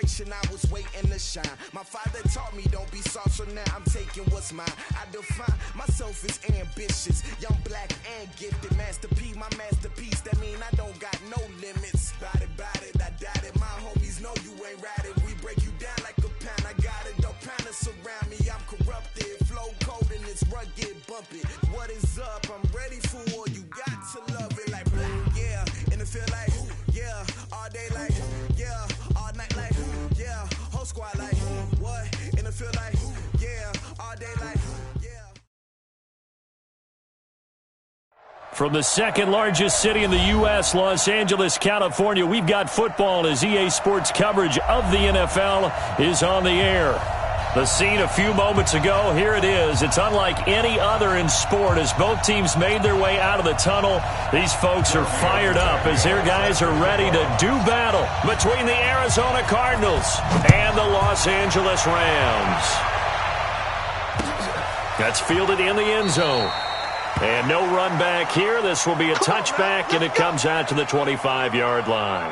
generation, I was waiting to shine. My father taught me don't be soft, so now I'm taking what's mine. I define myself as ambitious, young, black, and gifted. Master P, my masterpiece, that mean I don't got no limits. Bout it, I doubt it. My homies know you ain't ratted. We break you down like a pound. I got it, don't panic surround me. I'm corrupted, flow cold and it's rugged, bumpy. What is up? I'm ready for war. You got to love it like black, yeah. And it feel like, yeah. All day like, yeah. All night like, yeah. Whole squad like, what? And it feel like, yeah. All day like, yeah. From the second largest city in the U.S., Los Angeles, California, we've got football as EA Sports coverage of the NFL is on the air. The scene a few moments ago, here it is. It's unlike any other in sport as both teams made their way out of the tunnel. These folks are fired up as their guys are ready to do battle between the Arizona Cardinals and the Los Angeles Rams. That's fielded in the end zone. And no run back here. This will be a touchback, and it comes out to the 25-yard line.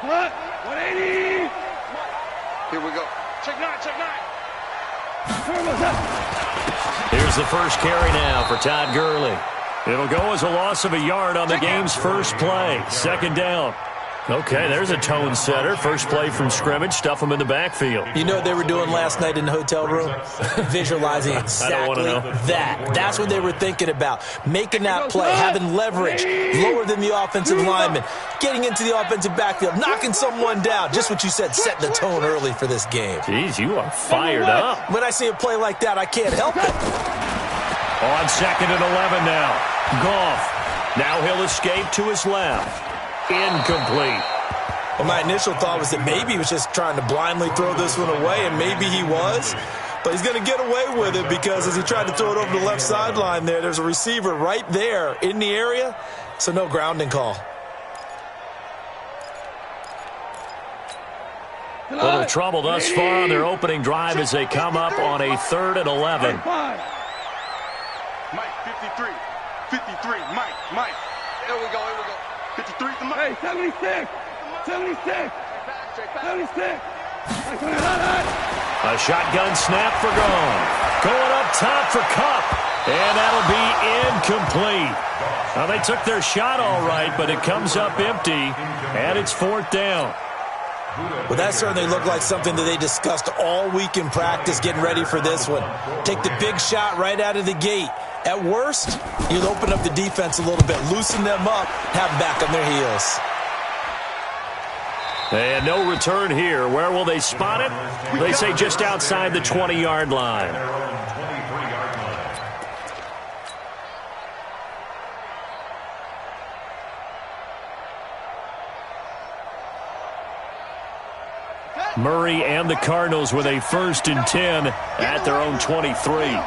What? 180. Here we go. Check nine. Here's the first carry now for Todd Gurley. It'll go as a loss of a yard on the game's first play. Second down. Okay, there's a tone setter. First play from scrimmage. Stuff them in the backfield. You know what they were doing last night in the hotel room? Visualizing exactly that. That's what they were thinking about. Making that play, having leverage, lower than the offensive lineman, getting into the offensive backfield, knocking someone down. Just what you said, setting the tone early for this game. Jeez, you are fired up. When I see a play like that, I can't help it. On 2nd and 11 now. Goff. Now he'll escape to his left. Incomplete. Well, my initial thought was that maybe he was just trying to blindly throw this one away, and maybe he was. But he's going to get away with it because as he tried to throw it over the left sideline there's a receiver right there in the area, so no grounding call. A little trouble thus far on their opening drive as they come up on a 3rd and 11. Mike, 53. Mike. Here we go. 53 to Mike. Hey, 76. A shotgun snap for Gone. Going up top for Kupp. And that'll be incomplete. Now, they took their shot all right, but it comes up empty, and it's 4th down. Well, that certainly looked like something that they discussed all week in practice getting ready for this one. Take the big shot right out of the gate. At worst, you'll open up the defense a little bit, loosen them up, have them back on their heels. And no return here. Where will they spot it? They say just outside the 20-yard line. Murray and the Cardinals with a 1st and 10 at their own 23.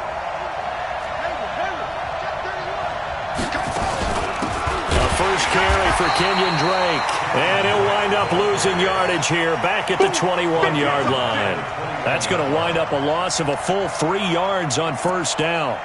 First carry for Kenyon Drake. And he'll wind up losing yardage here back at the 21-yard line. That's going to wind up a loss of a full 3 yards on 1st down.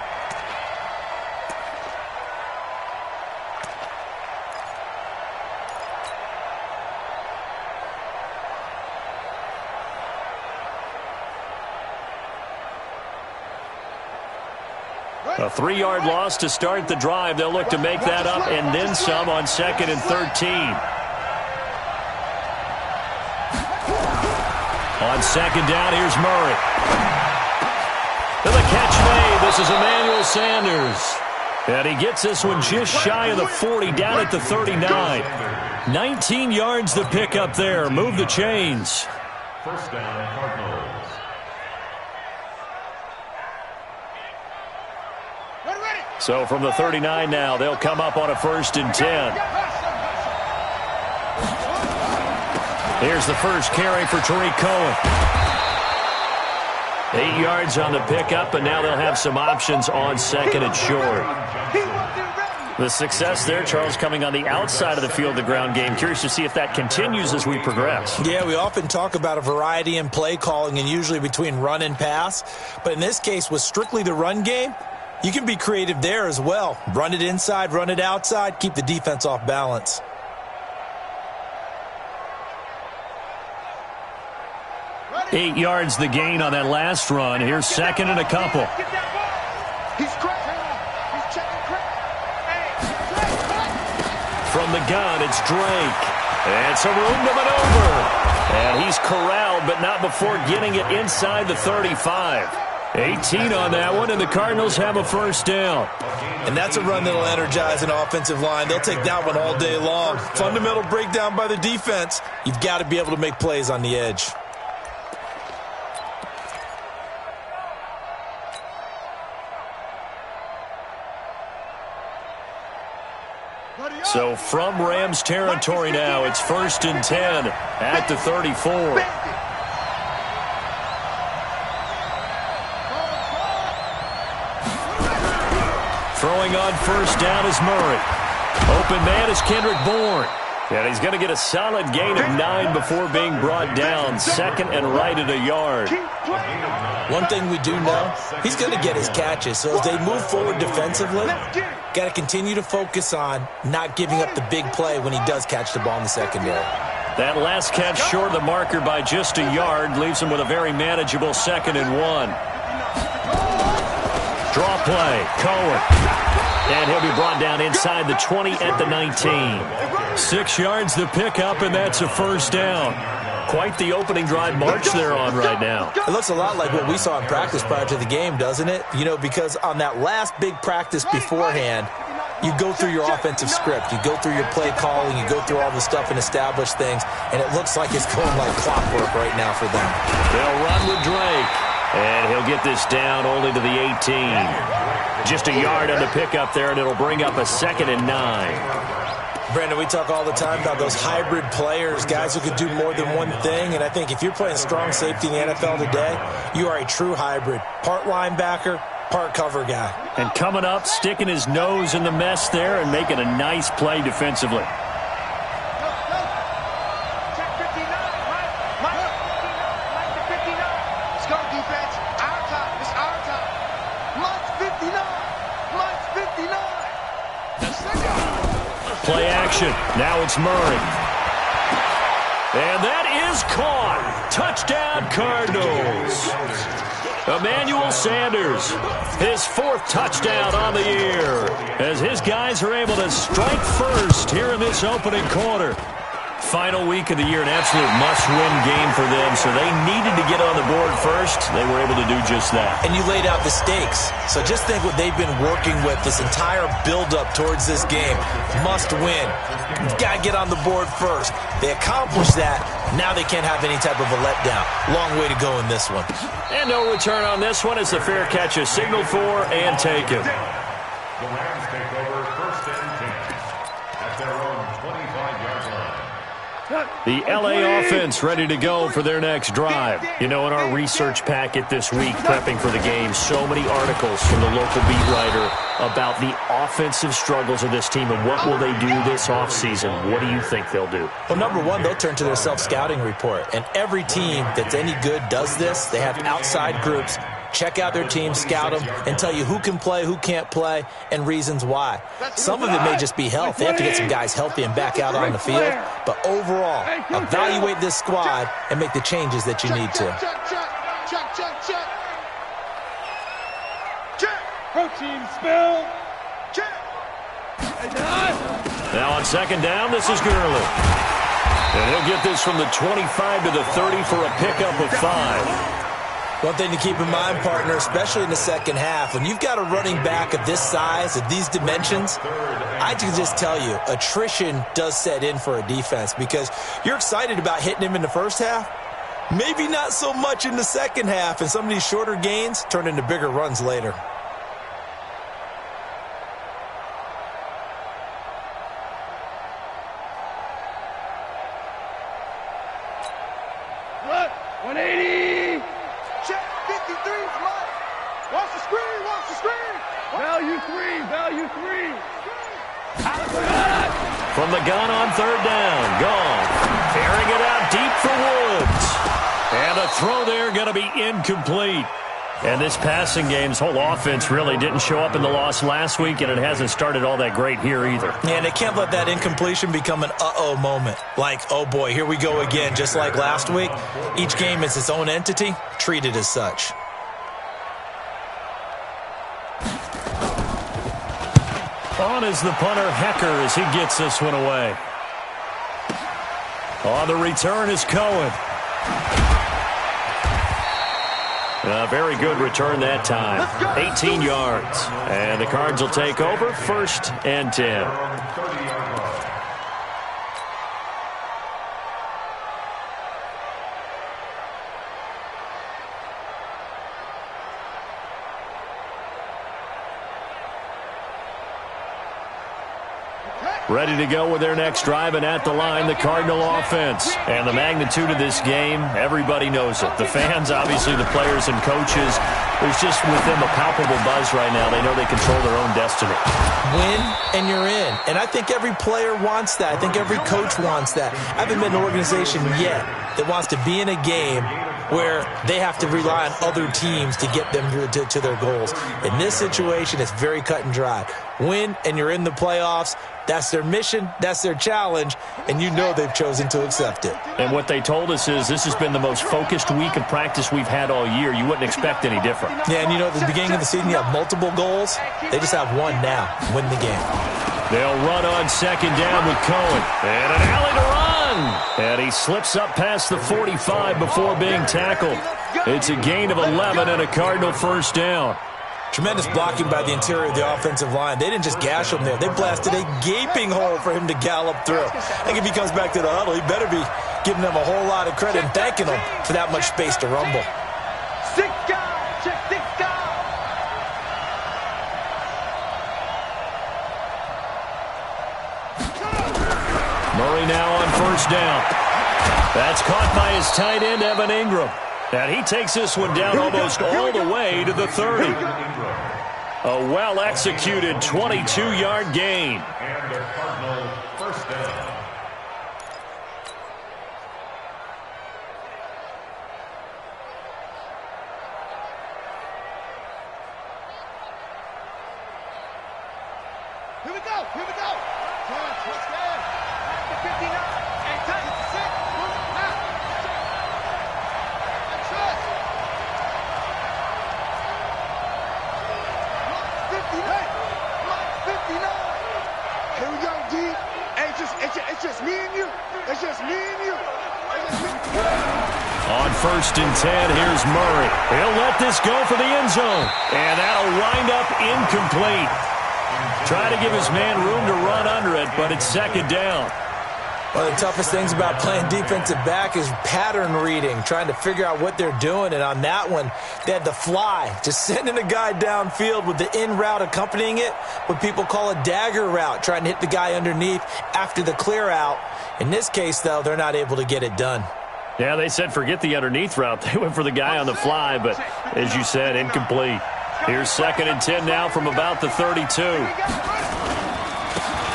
A 3-yard loss to start the drive. They'll look to make that up and then some on 2nd and 13. On 2nd down, here's Murray. To the catch made. This is Emmanuel Sanders. And he gets this one just shy of the 40, down at the 39. 19 yards to pick up there. Move the chains. 1st down, Cardinals. So from the 39 now, they'll come up on a 1st and 10. Here's the first carry for Tariq Cohen. 8 yards on the pickup, and now they'll have some options on 2nd and short. The success there, Charles, coming on the outside of the field, the ground game. Curious to see if that continues as we progress. Yeah, we often talk about a variety in play calling and usually between run and pass. But in this case, with strictly the run game, You can be creative there as well. Run it inside, run it outside, keep the defense off balance. Ready? 8 yards the gain on that last run. Here's second and a couple. He's crazy. He's checking crazy. From the gun, it's Drake. It's a room to maneuver. And he's corralled, but not before getting it inside the 35. 18 on that one, and the Cardinals have a first down. And that's a run that'll energize an offensive line. They'll take that one all day long. Fundamental breakdown by the defense. You've got to be able to make plays on the edge. So from Rams territory now, it's 1st and 10 at the 34. Throwing on first down is Murray. Open man is Kendrick Bourne. And he's going to get a solid gain of 9 before being brought down. Second and right at a yard. One thing we do know, he's going to get his catches. So as they move forward defensively, got to continue to focus on not giving up the big play when he does catch the ball in the secondary. That last catch short of the marker by just a yard leaves him with a very manageable 2nd and 1. Draw play, Cohen. And he'll be brought down inside the 20 at the 19. 6 yards the pickup, and that's a first down. Quite the opening drive march they're on right now. It looks a lot like what we saw in practice prior to the game, doesn't it? You know, because on that last big practice beforehand, you go through your offensive script. You go through your play calling. You go through all the stuff and establish things. And it looks like it's going like clockwork right now for them. They'll run with Drake. And he'll get this down only to the 18. Just a yard on the pickup there, and it'll bring up a 2nd and 9. Brandon, we talk all the time about those hybrid players, guys who can do more than one thing. And I think if you're playing strong safety in the NFL today, you are a true hybrid. Part linebacker, part cover guy. And coming up, sticking his nose in the mess there and making a nice play defensively. Play action. Now it's Murray. And that is caught. Touchdown, Cardinals. Emmanuel Sanders, his 4th touchdown on the year, as his guys are able to strike first here in this opening quarter. Final week of the year, an absolute must-win game for them, so they needed to get on the board first. They were able to do just that. And you laid out the stakes. So just think what they've been working with this entire build-up towards this game. Must win. You've got to get on the board first. They accomplished that. Now they can't have any type of a letdown. Long way to go in this one. And no return on this one as the fair catch is signaled for and taken. The Rams take over 1st and 10 at their own 25-yard line. The LA offense ready to go for their next drive. You know, in our research packet this week, prepping for the game, so many articles from the local beat writer about the offensive struggles of this team and what will they do this offseason. What do you think they'll do? Well, number one, they'll turn to their self-scouting report. And every team that's any good does this. They have outside groups. Check out their team, scout them, and tell you who can play, who can't play, and reasons why. Some of it may just be health. They have to get some guys healthy and back out on the field. But overall, evaluate this squad and make the changes that you need to. Protein spill. Now on 2nd down, this is Gurley. And he'll get this from the 25 to the 30 for a pickup of 5. One thing to keep in mind, partner, especially in the second half, when you've got a running back of this size, of these dimensions, I can just tell you, attrition does set in for a defense because you're excited about hitting him in the first half. Maybe not so much in the second half, and some of these shorter gains turn into bigger runs later. What? 180. Check 53 is mine. Watch the screen, watch the screen. Value 3, value 3. From the gun on 3rd down, gone. Airing it out deep for Woods. And a throw there going to be incomplete. And this passing game's whole offense really didn't show up in the loss last week, and it hasn't started all that great here either. Yeah, and they can't let that incompletion become an uh-oh moment. Like, oh boy, here we go again, just like last week. Each game is its own entity, treated as such. On is the punter, Hecker, as he gets this one away. On the return is Cohen. A very good return that time. 18 yards. And the Cards will take over 1st and 10. Ready to go with their next drive, and at the line, the Cardinal offense. And the magnitude of this game, everybody knows it. The fans, obviously the players and coaches, there's just with them a palpable buzz right now. They know they control their own destiny. Win, and you're in. And I think every player wants that. I think every coach wants that. I haven't met an organization yet that wants to be in a game where they have to rely on other teams to get them to their goals. In this situation, it's very cut and dry. Win, and you're in the playoffs. That's their mission, that's their challenge, and you know they've chosen to accept it. And what they told us is this has been the most focused week of practice we've had all year. You wouldn't expect any different. Yeah, and you know, at the beginning of the season, you have multiple goals. They just have one now, win the game. They'll run on 2nd down with Cohen. And an alley to run. And he slips up past the 45 before being tackled. It's a gain of 11 and a Cardinal 1st down. Tremendous blocking by the interior of the offensive line. They didn't just gash him there. They blasted a gaping hole for him to gallop through. I think if he comes back to the huddle, he better be giving them a whole lot of credit and thanking them for that much space to rumble. 6 guys, check 6 guys. Murray now on 1st down. That's caught by his tight end, Evan Ingram. And he takes this one down almost all the way to the 30. A well-executed 22-yard gain. And the Cardinal 1st down. Here we go, here we go. Let's go. Back to 59. And tight. 6. Now. Trust. 59. Here we go, D. It's just me and you. It's just me and you. On 1st and 10, here's Murray. He'll let this go for the end zone. And that'll wind up incomplete. Trying to give his man room to run under it, but it's 2nd down. One of the toughest things about playing defensive back is pattern reading, trying to figure out what they're doing. And on that one, they had the fly, just sending a guy downfield with the in route accompanying it, what people call a dagger route, trying to hit the guy underneath after the clear out. In this case, though, they're not able to get it done. Yeah, they said forget the underneath route. They went for the guy on the fly, but as you said, incomplete. Here's 2nd and 10 now from about the 32.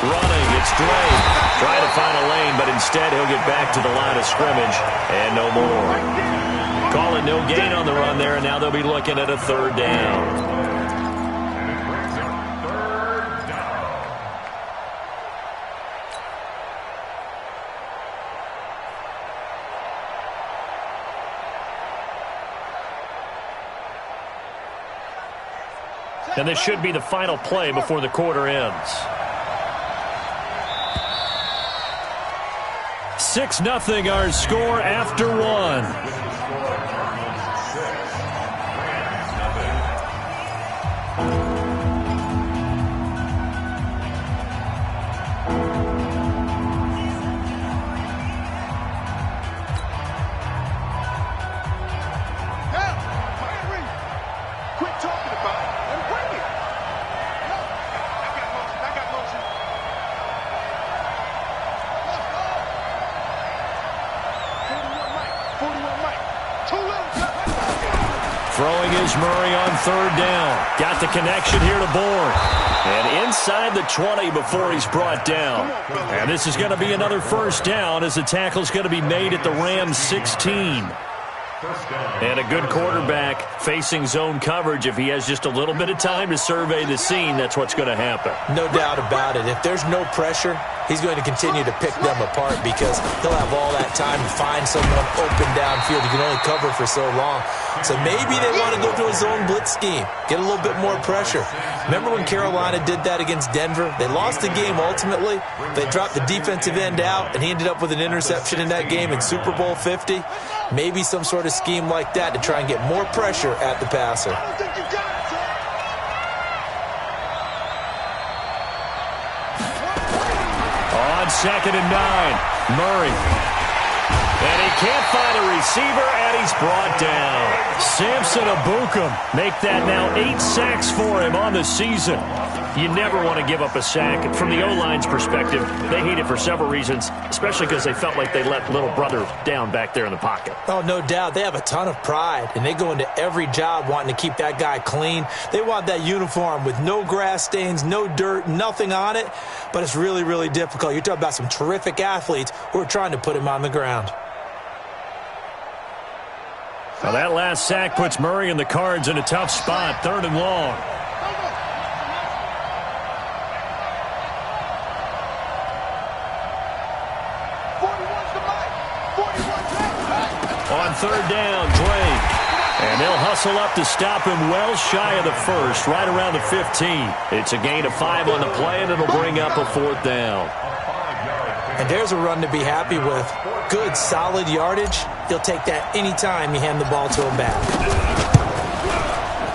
Running, it's Dre. Trying to find a lane, but instead he'll get back to the line of scrimmage and no more. Call it no gain on the run there, and now they'll be looking at a 3rd down. And this should be the final play before the quarter ends. 6-0 our score after 1. Throwing is Murray on 3rd down. Got the connection here to Bourne. And inside the 20 before he's brought down. And this is going to be another 1st down as the tackle's going to be made at the Rams 16. First down. And a good quarterback facing zone coverage. If he has just a little bit of time to survey the scene, that's what's going to happen. No doubt about it. If there's no pressure, he's going to continue to pick them apart because he'll have all that time to find someone open downfield. He can only cover for so long. So maybe they want to go to a zone blitz scheme, get a little bit more pressure. Remember when Carolina did that against Denver? They lost the game ultimately. They dropped the defensive end out, and he ended up with an interception in that game in Super Bowl 50. Maybe some sort of scheme like that to try and get more pressure at the passer. On 2nd and 9, Murray. And he can't find a receiver, and he's brought down. Samson Abukum make that now 8 sacks for him on the season. You never want to give up a sack. From the O-line's perspective, they hate it for several reasons, especially because they felt like they let little brother down back there in the pocket. Oh, no doubt. They have a ton of pride, and they go into every job wanting to keep that guy clean. They want that uniform with no grass stains, no dirt, nothing on it, but it's really, really difficult. You're talking about some terrific athletes who are trying to put him on the ground. Now that last sack puts Murray and the Cards in a tough spot, 3rd and long. On 3rd down, Drake. And they'll hustle up to stop him well shy of the first, right around the 15. It's a gain of 5 on the play, and it'll bring up a 4th down. And there's a run to be happy with. Good, solid yardage. He'll take that anytime you hand the ball to him back.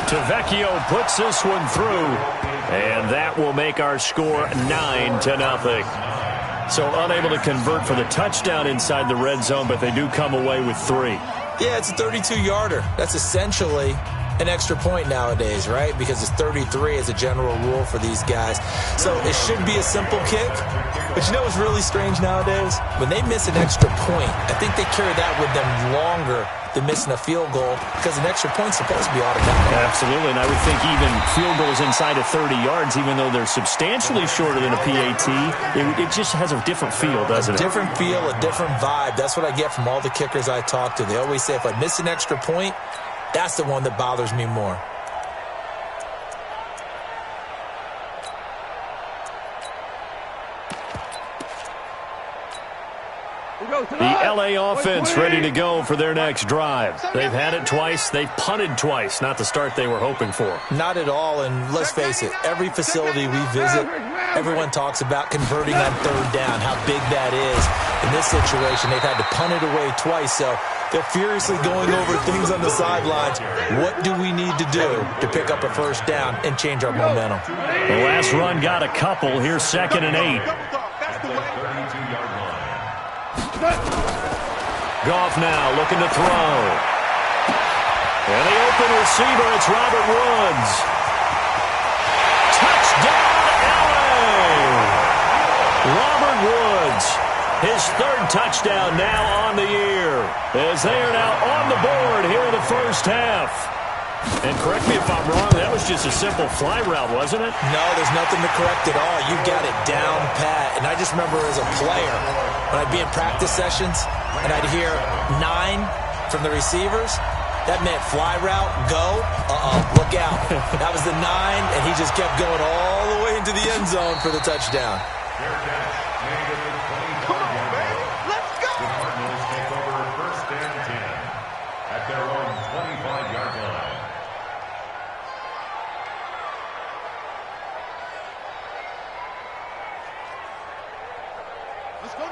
Tavecchio puts this one through, and that will make our score 9-0. So unable to convert for the touchdown inside the red zone, but they do come away with 3. Yeah, it's a 32-yarder. That's essentially an extra point nowadays, right? Because it's 33 as a general rule for these guys. So it should be a simple kick. But you know what's really strange nowadays? When they miss an extra point, I think they carry that with them longer than missing a field goal because an extra point's supposed to be automatic. Absolutely, and I would think even field goals inside of 30 yards, even though they're substantially shorter than a PAT, it just has a different feel, doesn't it? A different feel, a different vibe. That's what I get from all the kickers I talk to. They always say if I miss an extra point, that's the one that bothers me more. The L.A. offense ready to go for their next drive. They've had it twice. They've punted twice. Not the start they were hoping for. Not at all, and let's face it, every facility we visit, everyone talks about converting on 3rd down, how big that is. In this situation, they've had to punt it away twice, so they're furiously going over things on the sidelines. What do we need to do to pick up a 1st down and change our momentum? The last run got a couple. Here's 2nd and 8. Goff now looking to throw. And the open receiver, it's Robert Woods. Touchdown, LA! Robert Woods, his 3rd touchdown now on the year, as they are now on the board here in the first half. And correct me if I'm wrong, that was just a simple fly route, wasn't it? No, there's nothing to correct at all. You got it down pat. And I just remember as a player, when I'd be in practice sessions, and I'd hear 9 from the receivers, that meant fly route, go, look out. That was the 9, and he just kept going all the way into the end zone for the touchdown. Come on, baby. Let's go. The Cardinals take over 1st and 10 at their own 25-yard line.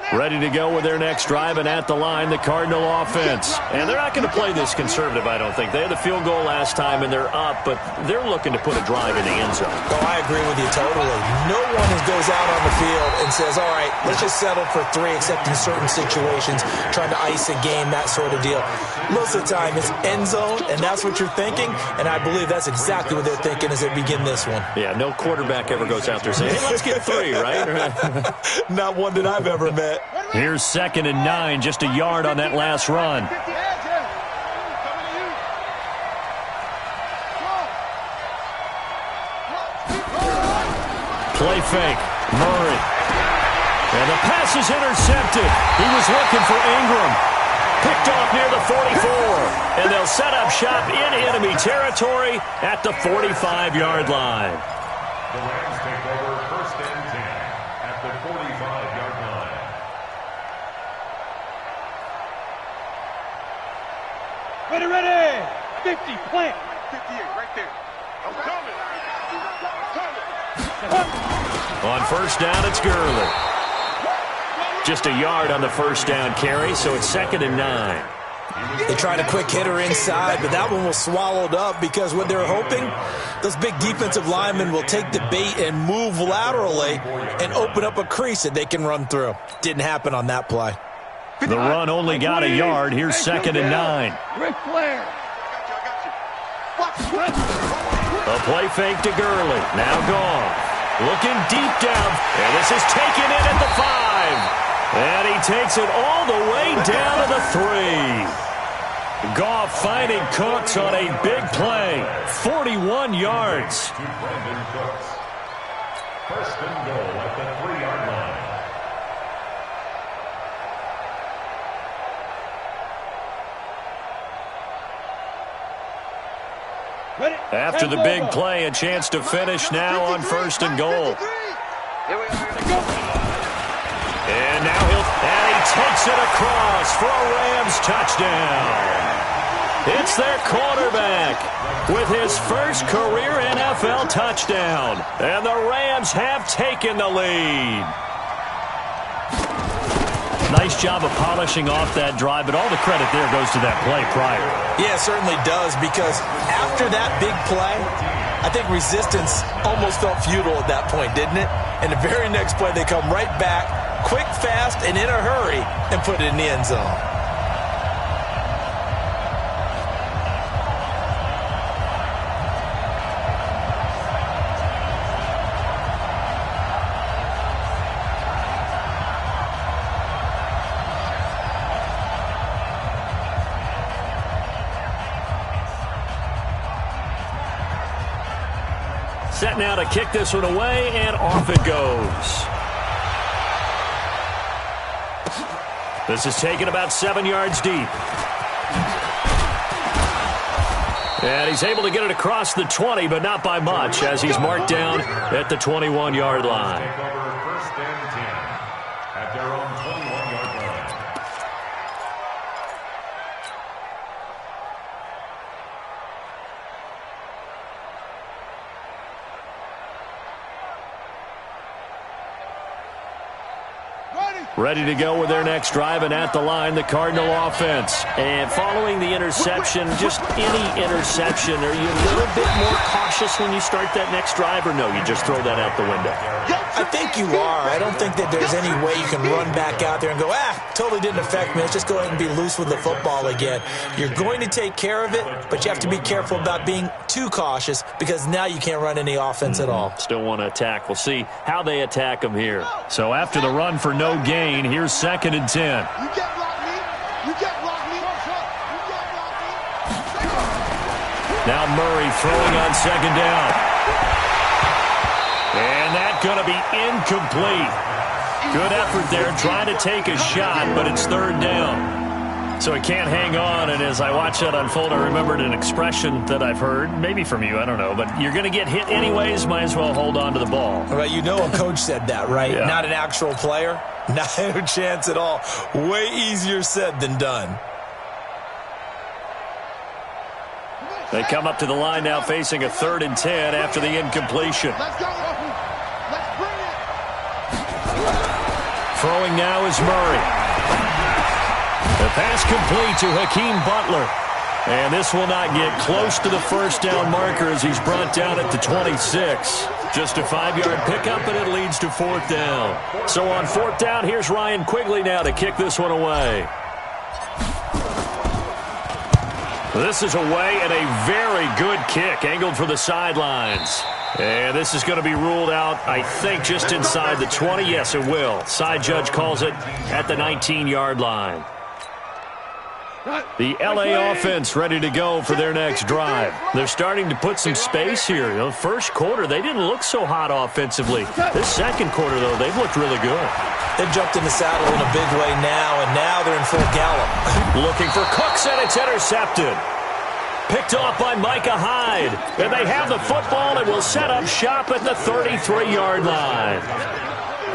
Ready to go with their next drive, and at the line, the Cardinal offense. And they're not going to play this conservative, I don't think. They had the field goal last time, and they're up, but they're looking to put a drive in the end zone. Oh, I agree with you totally. No one goes out on the field and says, all right, let's just settle for 3, except in certain situations, trying to ice a game, that sort of deal. Most of the time, it's end zone, and that's what you're thinking, and I believe that's exactly what they're thinking as they begin this one. Yeah, no quarterback ever goes out there saying, hey, let's get 3, right? Not one that I've ever met. Here's 2nd and 9, just a yard on that last run. Play fake, Murray. And the pass is intercepted. He was looking for Ingram. Picked off near the 44. And they'll set up shop in enemy territory at the 45-yard line. The Rams take over 1st and 10 at the 45-yard line. Ready. 50, plant. 58, right there. I'm coming. On 1st down, it's Gurley. Just a yard on the 1st down carry, so it's 2nd and 9. They tried a quick hitter inside, but that one was swallowed up because what they're hoping, those big defensive linemen will take the bait and move laterally and open up a crease that they can run through. Didn't happen on that play. The run only got a yard. Here's 2nd and 9. Ric Flair. A play fake to Gurley. Now gone. Looking deep down. And this is taken in at the 5. And he takes it all the way down to the 3. Goff finding Cooks on a big play. 41 yards. To Brandon Cooks. 1st and goal at the 3-yard line. After the big play, a chance to finish now on 1st and goal. And now he takes it across for a Rams touchdown. It's their quarterback with his first career NFL touchdown. And the Rams have taken the lead. Nice job of polishing off that drive, but all the credit there goes to that play prior. Yeah, it certainly does, because after that big play, I think resistance almost felt futile at that point, didn't it? And the very next play, they come right back, quick, fast, and in a hurry, and put it in the end zone. Set now to kick this one away, and off it goes. This is taken about 7 yards deep. And he's able to get it across the 20, but not by much, as he's marked down at the 21-yard line. Take over 1st and 10 at their own 21-yard line. Ready to go with their next drive, and at the line, the Cardinal offense. And following the interception, just any interception, are you a little bit more cautious when you start that next drive, or no, you just throw that out the window? I think you are. I don't think that there's any way you can run back out there and go, totally didn't affect me. Let's just go ahead and be loose with the football again. You're going to take care of it, but you have to be careful about being too cautious, because now you can't run any offense at all. Still want to attack. We'll see how they attack them here. So after the run for no gain, here's 2nd and 10. You can't block me. You can't block me. You can't block me. Now Murray throwing on 2nd down. And that's going to be incomplete. Good effort there, trying to take a shot, but it's 3rd down. So he can't hang on, and as I watch that unfold, I remembered an expression that I've heard, maybe from you, I don't know, but you're going to get hit anyways, might as well hold on to the ball. Well, you know a coach said that, right? Yeah. Not an actual player. Not a chance at all. Way easier said than done. They come up to the line now facing a 3rd and 10 after the incompletion. Let's go. Let's bring it. Throwing now is Murray. The pass complete to Hakeem Butler. And this will not get close to the 1st down marker as he's brought down at the 26. Just a 5-yard pickup, and it leads to 4th down. So on 4th down, here's Ryan Quigley now to kick this one away. This is away, and a very good kick, angled for the sidelines. And this is going to be ruled out, I think, just inside the 20. Yes, it will. Side judge calls it at the 19-yard line. The LA offense ready to go for their next drive. They're starting to put some space here. You know, first quarter, they didn't look so hot offensively. This second quarter, though, they've looked really good. They've jumped in the saddle in a big way now, and now they're in full gallop. Looking for Cooks, and it's intercepted. Picked off by Micah Hyde. And they have the football and will set up shop at the 33-yard line.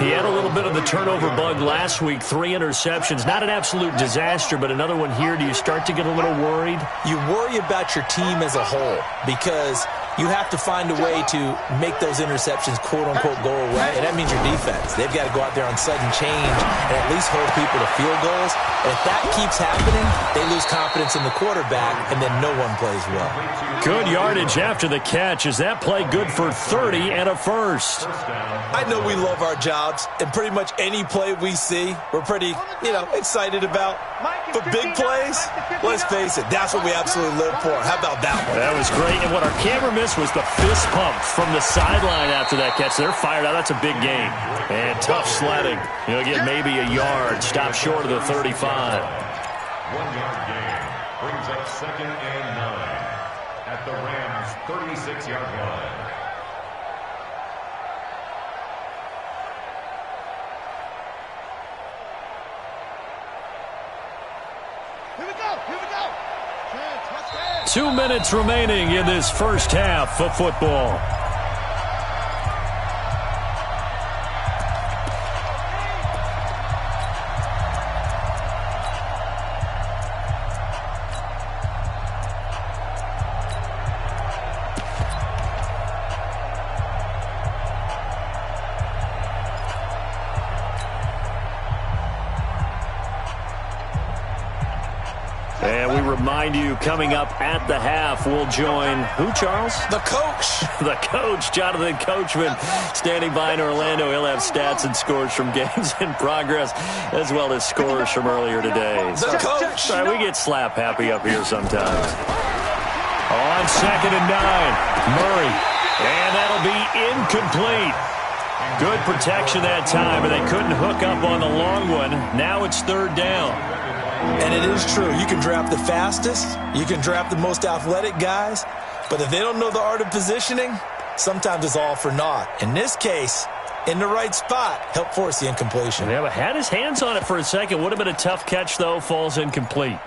He had a little bit of the turnover bug last week, 3 interceptions. Not an absolute disaster, but another one here. Do you start to get a little worried? You worry about your team as a whole because you have to find a way to make those interceptions, quote-unquote, go away, and that means your defense. They've got to go out there on sudden change and at least hold people to field goals. And if that keeps happening, they lose confidence in the quarterback, and then no one plays well. Good yardage after the catch. Is that play good for 30 and a first? I know we love our jobs, and pretty much any play we see, we're pretty, excited about. But big plays, let's face it, that's what we absolutely live for. How about that one? That was great, and what our camera missed was the fist pump from the sideline after that catch. They're fired out. That's a big gain. And tough sledding. You'll get maybe a yard. Stop short of the 35. 1-yard gain brings up 2nd and 9 at the Rams' 36-yard line. Here we go. 2 minutes remaining in this first half of football. And we remind you, coming up at the half, we'll join who, Charles? The coach. The coach, Jonathan Coachman, standing by in Orlando. He'll have stats and scores from games in progress, as well as scores from earlier today. The coach. Sorry, we get slap happy up here sometimes. On 2nd and 9, Murray. And that'll be incomplete. Good protection that time, and they couldn't hook up on the long one. Now it's 3rd down. And it is true. You can draft the fastest. You can draft the most athletic guys. But if they don't know the art of positioning, sometimes it's all for naught. In this case, in the right spot, help force the incompletion. Yeah, but had his hands on it for a second. Would have been a tough catch, though. Falls incomplete.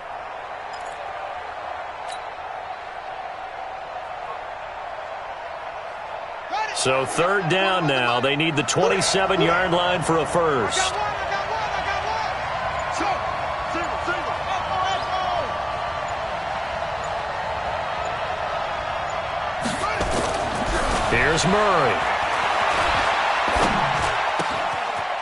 So 3rd down now. They need the 27-yard line for a first. Here's Murray.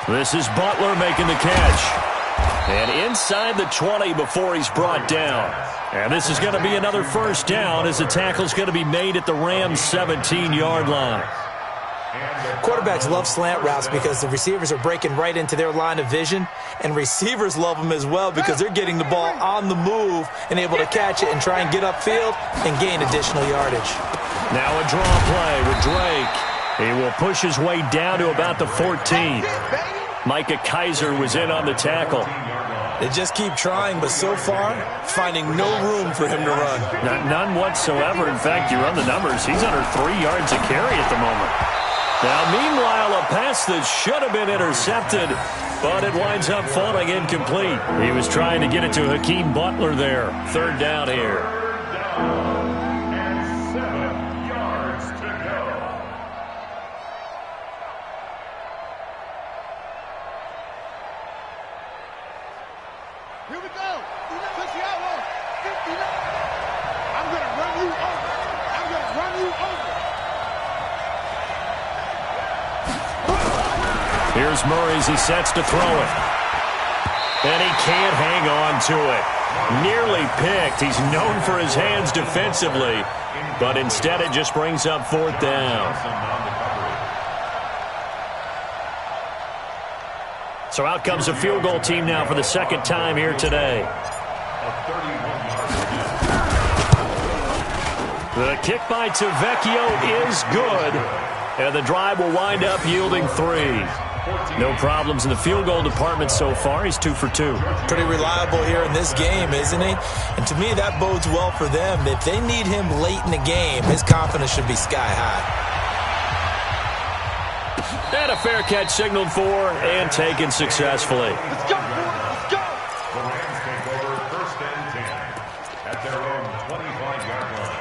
This is Butler making the catch. And inside the 20 before he's brought down. And this is going to be another first down as the tackle's going to be made at the Rams' 17-yard line. Quarterbacks love slant routes because the receivers are breaking right into their line of vision, and receivers love them as well because they're getting the ball on the move and able to catch it and try and get upfield and gain additional yardage. Now a draw play with Drake. He will push his way down to about the 14. Micah Kaiser was in on the tackle. They just keep trying, but so far, finding no room for him to run. None whatsoever. In fact, you run the numbers. He's under 3 yards a carry at the moment. Now, meanwhile, a pass that should have been intercepted, but it winds up falling incomplete. He was trying to get it to Hakeem Butler there. 3rd down here. 7 yards to go. Here we go. 59. I'm going to run you over. Here's Murray as he sets to throw it. And he can't hang on to it. Nearly picked. He's known for his hands defensively, but instead it just brings up 4th down. So out comes a field goal team now for the 2nd time here today. The kick by Tavecchio is good, and the drive will wind up yielding 3. No problems in the field goal department so far. He's 2 for 2. Pretty reliable here in this game, isn't he? And to me, that bodes well for them. If they need him late in the game, his confidence should be sky high. And a fair catch signaled for and taken successfully. Let's go, boys. Let's go. The Rams take over 1st and 10 at their own 25-yard line.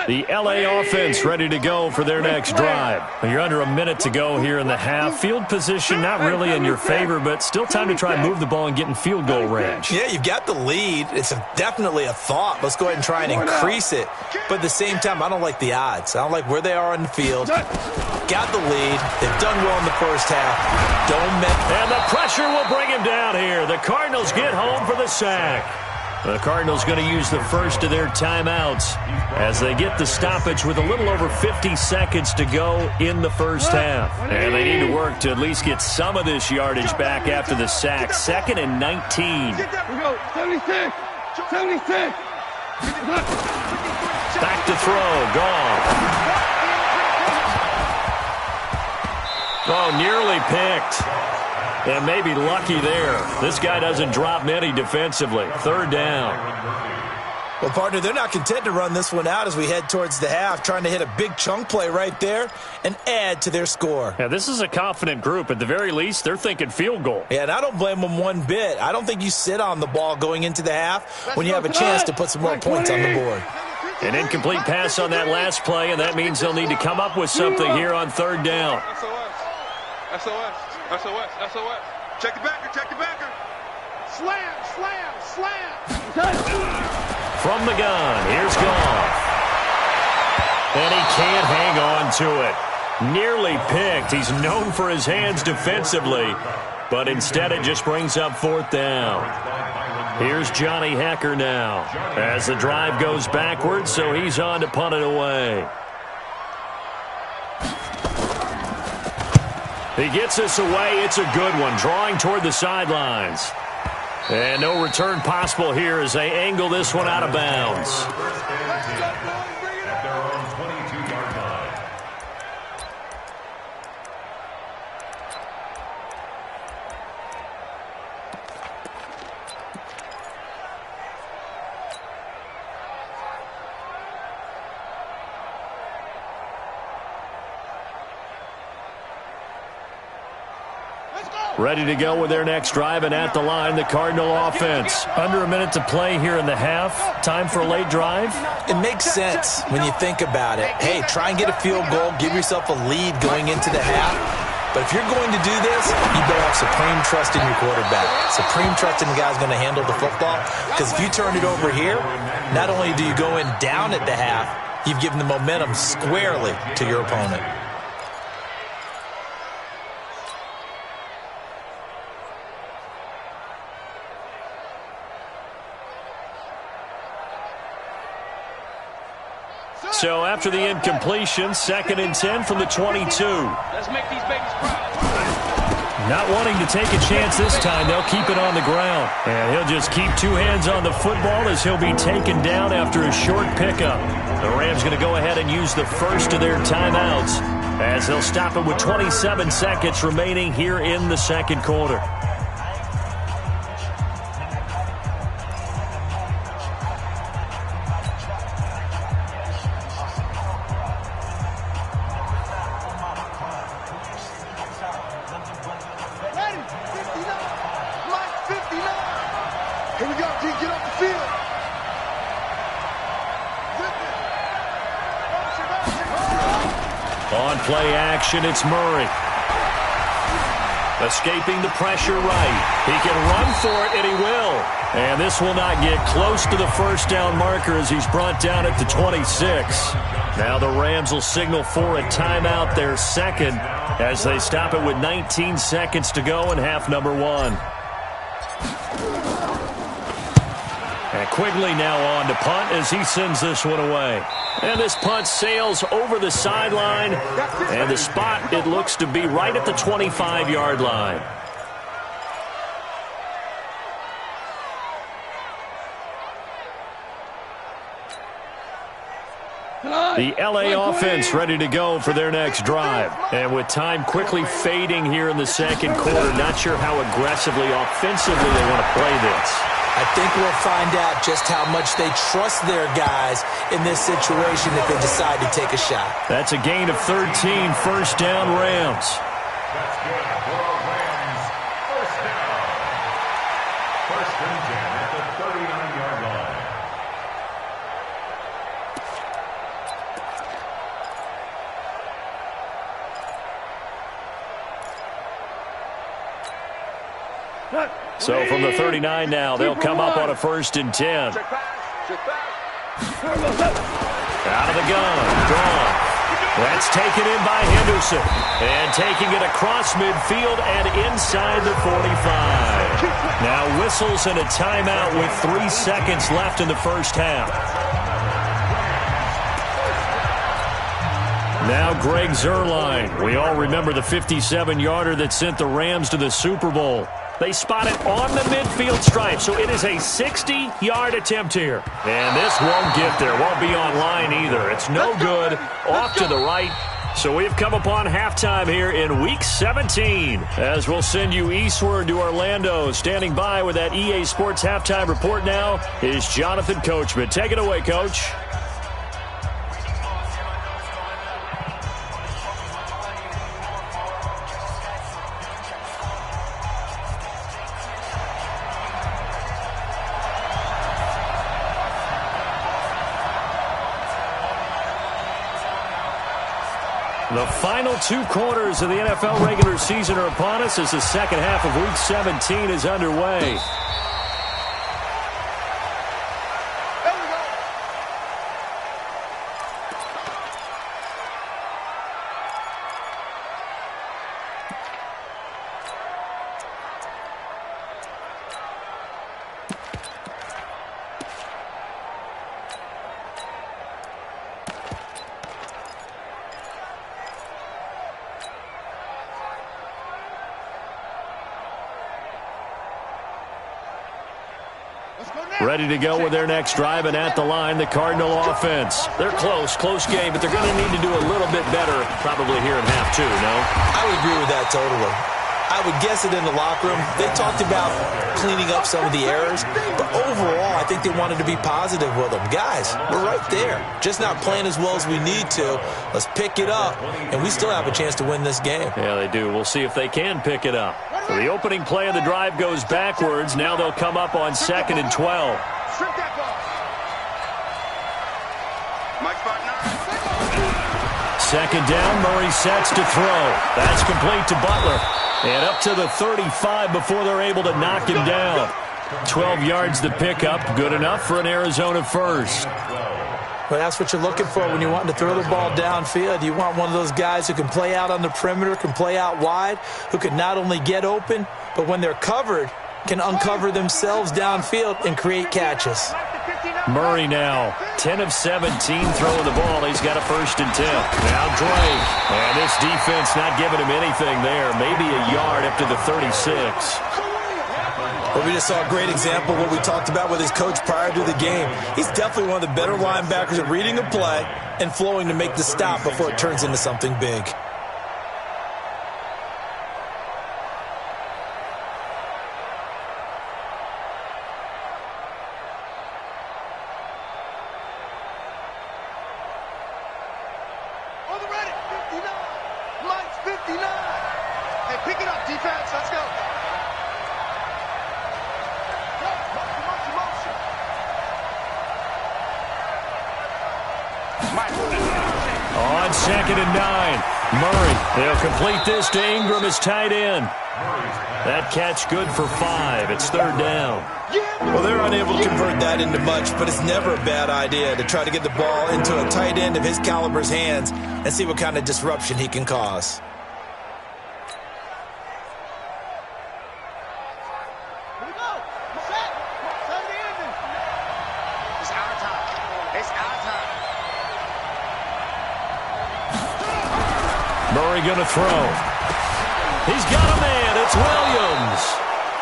The LA offense ready to go for their next drive. You're under a minute to go here in the half. Field position not really in your favor, but still time to try and move the ball and get in field goal range. Yeah, you've got the lead. It's definitely a thought. Let's go ahead and try and increase it. But at the same time, I don't like the odds. I don't like where they are on the field. Got the lead. They've done well in the first half. Don't miss. And the pressure will bring him down here. The Cardinals get home for the sack. The Cardinals going to use the first of their timeouts as they get the stoppage with a little over 50 seconds to go in the first half. And they need to work to at least get some of this yardage back after the sack. 2nd and 19. We go. 76. 76. Back to throw. Gone. Oh, nearly picked. And maybe lucky there. This guy doesn't drop many defensively. 3rd down. Well, partner, they're not content to run this one out as we head towards the half, trying to hit a big chunk play right there and add to their score. Yeah, this is a confident group. At the very least, they're thinking field goal. Yeah, and I don't blame them one bit. I don't think you sit on the ball going into the half when you have a chance to put some more points on the board. An incomplete pass on that last play, and that means they'll need to come up with something here on 3rd down. SOS. Check the backer. Slam. From the gun, here's Goff. And he can't hang on to it. Nearly picked. He's known for his hands defensively, but instead it just brings up 4th down. Here's Johnny Hecker now as the drive goes backwards, so he's on to punt it away. He gets us away. It's a good one, drawing toward the sidelines. And no return possible here as they angle this one out of bounds. At their own 22-yard line. Ready to go with their next drive, and at the line, the Cardinal offense. Under a minute to play here in the half. Time for a late drive? It makes sense when you think about it. Hey, try and get a field goal, give yourself a lead going into the half. But if you're going to do this, you better have supreme trust in your quarterback. Supreme trust in the guy's going to handle the football. Because if you turn it over here, not only do you go in down at the half, you've given the momentum squarely to your opponent. So after the incompletion, 2nd and 10 from the 22. Let's make these babies proud. Not wanting to take a chance this time, they'll keep it on the ground. And he'll just keep 2 hands on the football as he'll be taken down after a short pickup. The Rams going to go ahead and use the first of their timeouts as they'll stop it with 27 seconds remaining here in the 2nd quarter. Here we go, G. Get off the field. On play action, it's Murray. Escaping the pressure right. He can run for it, and he will. And this will not get close to the first down marker as he's brought down at the 26. Now the Rams will signal for a timeout, their 2nd, as they stop it with 19 seconds to go in half number 1. And Quigley now on to punt as he sends this one away. And this punt sails over the sideline, and the spot, it looks to be right at the 25-yard line. The L.A. offense ready to go for their next drive. And with time quickly fading here in the second quarter, not sure how aggressively, offensively they want to play this. I think we'll find out just how much they trust their guys in this situation if they decide to take a shot. That's a gain of 13, first down Rams. That's good for Rams. First down. First and 10 at the 39-yard line. So from the 39 now, they'll come up on a first and 10. Out of the gun, gone. That's taken in by Henderson. And taking it across midfield and inside the 45. Now whistles and a timeout with 3 seconds left in the first half. Now Greg Zuerlein. We all remember the 57-yarder that sent the Rams to the Super Bowl. They spot it on the midfield stripe, so it is a 60-yard attempt here. And this won't get there, won't be on line either. It's no good, off to the right. So we have come upon halftime here in Week 17. As we'll send you eastward to Orlando. Standing by with that EA Sports halftime report now is Jonathan Coachman. Take it away, Coach. The final 2 quarters of the NFL regular season are upon us as the second half of Week 17 is underway. Ready to go with their next drive, and at the line, the Cardinal offense. They're close game, but they're going to need to do a little bit better probably here in half 2, no? I would agree with that totally. I would guess it in the locker room. They talked about cleaning up some of the errors, but overall, I think they wanted to be positive with them. Guys, we're right there. Just not playing as well as we need to. Let's pick it up, and we still have a chance to win this game. Yeah, they do. We'll see if they can pick it up. So the opening play of the drive goes backwards. Now they'll come up on 2nd and 12. Second down, Murray sets to throw. That's complete to Butler. And up to the 35 before they're able to knock him down. 12 yards to pick up. Good enough for an Arizona first. Well, that's what you're looking for when you're wanting to throw the ball downfield. You want one of those guys who can play out on the perimeter, can play out wide, who can not only get open, but when they're covered, can uncover themselves downfield and create catches. Murray now, 10 of 17 throwing the ball. He's got a first and 10. Now Drake. And this defense not giving him anything there. Maybe a yard up to the 36. Well, we just saw a great example of what we talked about with his coach prior to the game. He's definitely one of the better linebackers at reading a play and flowing to make the stop before it turns into something big. On 2nd and 9, Murray. They'll complete this to Ingram as tight end. That catch good for 5. It's 3rd down. Well, they're unable to convert that into much, but it's never a bad idea to try to get the ball into a tight end of his caliber's hands and see what kind of disruption he can cause. Murray going to throw. He's got a man. It's Williams.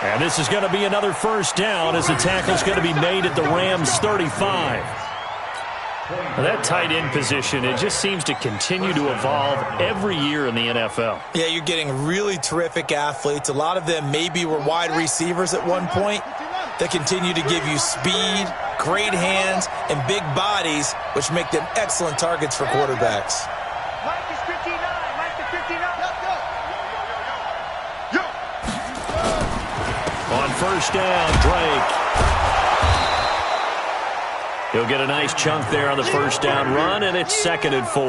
And this is going to be another first down as the tackle's going to be made at the Rams' 35. Now that tight end position, it just seems to continue to evolve every year in the NFL. Yeah, you're getting really terrific athletes. A lot of them maybe were wide receivers at one point that continue to give you speed, great hands, and big bodies, which make them excellent targets for quarterbacks. Mike is 59. Mike is 59. On first down, Drake. He'll get a nice chunk there on the first down run, and it's 2nd and 4.